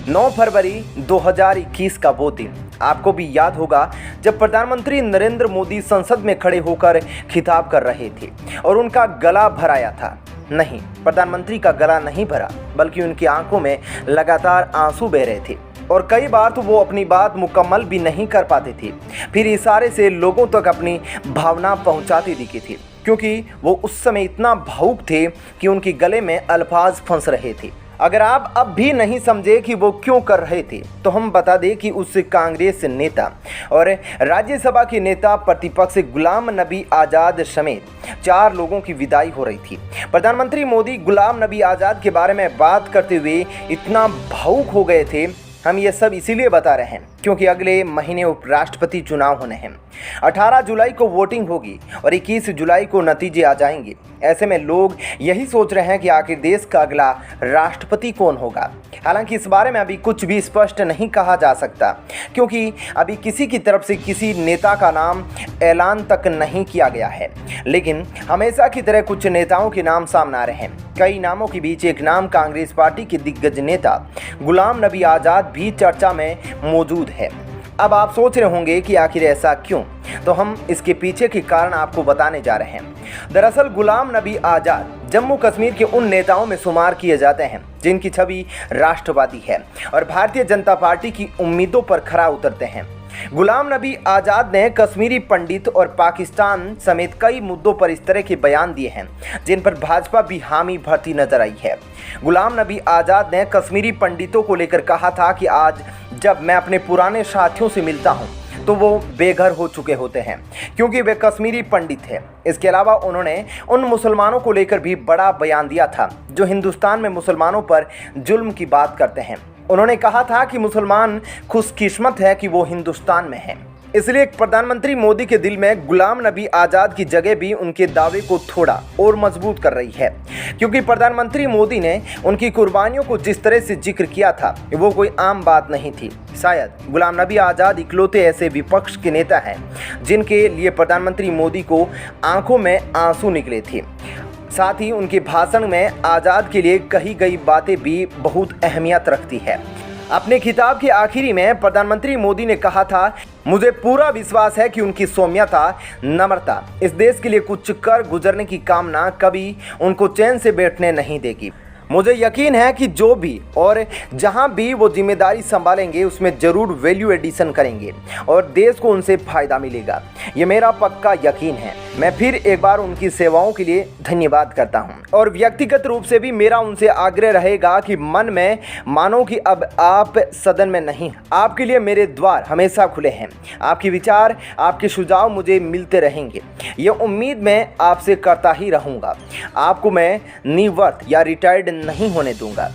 9 फरवरी 2021 का वो दिन आपको भी याद होगा जब प्रधानमंत्री नरेंद्र मोदी संसद में खड़े होकर खिताब कर रहे थे और उनका गला भराया था। नहीं, प्रधानमंत्री का गला नहीं भरा, बल्कि उनकी आंखों में लगातार आंसू बह रहे थे और कई बार तो वो अपनी बात मुकम्मल भी नहीं कर पाते थे, फिर इशारे से लोगों तक अपनी भावना पहुंचाते दिखे थे, क्योंकि वो उस समय इतना भावुक थे कि उनके गले में अल्फाज फंस रहे थे। अगर आप अब भी नहीं समझे कि वो क्यों कर रहे थे, तो हम बता दें कि उस कांग्रेस नेता और राज्यसभा के नेता प्रतिपक्ष गुलाम नबी आज़ाद समेत 4 लोगों की विदाई हो रही थी। प्रधानमंत्री मोदी गुलाम नबी आज़ाद के बारे में बात करते हुए इतना भावुक हो गए थे। हम ये सब इसीलिए बता रहे हैं क्योंकि अगले महीने उपराष्ट्रपति चुनाव होने हैं। 18 जुलाई को वोटिंग होगी और 21 जुलाई को नतीजे आ जाएंगे। ऐसे में लोग यही सोच रहे हैं कि आखिर देश का अगला राष्ट्रपति कौन होगा। हालांकि इस बारे में अभी कुछ भी स्पष्ट नहीं कहा जा सकता, क्योंकि अभी किसी की तरफ से किसी नेता का नाम ऐलान तक नहीं किया गया है। लेकिन हमेशा की तरह कुछ नेताओं के नाम सामने आ रहे हैं। कई नामों के बीच एक नाम कांग्रेस पार्टी के दिग्गज नेता गुलाम नबी आज़ाद भी चर्चा में मौजूद है। अब आप सोच रहे होंगे कि आखिर ऐसा क्यों, तो हम इसके पीछे के कारण आपको बताने जा रहे हैं। दरअसल गुलाम नबी आज़ाद जम्मू कश्मीर के उन नेताओं में शुमार किए जाते हैं जिनकी छवि राष्ट्रवादी है और भारतीय जनता पार्टी की उम्मीदों पर खरा उतरते हैं। गुलाम नबी आज़ाद ने कश्मीरी पंडित और पाकिस्तान समेत कई मुद्दों पर इस तरह के बयान दिए हैं जिन पर भाजपा भी हामी भरती नजर आई है। गुलाम नबी आज़ाद ने कश्मीरी पंडितों को लेकर कहा था कि आज जब मैं अपने पुराने साथियों से मिलता हूं तो वो बेघर हो चुके होते हैं क्योंकि वे कश्मीरी पंडित हैं। इसके अलावा उन्होंने उन मुसलमानों को लेकर भी बड़ा बयान दिया था जो हिंदुस्तान में मुसलमानों पर जुल्म की बात करते हैं। उन्होंने कहा था कि मुसलमान खुशकिस्मत है कि वो हिंदुस्तान में हैं। इसलिए प्रधानमंत्री मोदी के दिल में गुलाम नबी आज़ाद की जगह भी उनके दावे को थोड़ा और मजबूत कर रही है, क्योंकि प्रधानमंत्री मोदी ने उनकी कुर्बानियों को जिस तरह से जिक्र किया था वो कोई आम बात नहीं थी। शायद गुलाम नबी आज़ाद इकलौते ऐसे विपक्ष के नेता हैं जिनके लिए प्रधानमंत्री मोदी को आंखों में आंसू निकले थे। साथ ही उनके भाषण में आज़ाद के लिए कही गई बातें भी बहुत अहमियत रखती है। अपने खिताब के आखिरी में प्रधानमंत्री मोदी ने कहा था, मुझे पूरा विश्वास है कि उनकी सौम्यता, नम्रता इस देश के लिए कुछ कर गुजरने की कामना कभी उनको चैन से बैठने नहीं देगी। मुझे यकीन है कि जो भी और जहां भी वो जिम्मेदारी संभालेंगे उसमें ज़रूर वैल्यू एडिशन करेंगे और देश को उनसे फ़ायदा मिलेगा। ये मेरा पक्का यकीन है। मैं फिर एक बार उनकी सेवाओं के लिए धन्यवाद करता हूं और व्यक्तिगत रूप से भी मेरा उनसे आग्रह रहेगा कि मन में मानो कि अब आप सदन में नहीं, आपके लिए मेरे द्वार हमेशा खुले हैं। आपके विचार, आपके सुझाव मुझे मिलते रहेंगे। ये उम्मीद मैं आपसे करता ही रहूँगा। आपको मैं निवृत्त या रिटायर्ड नहीं होने दूंगा।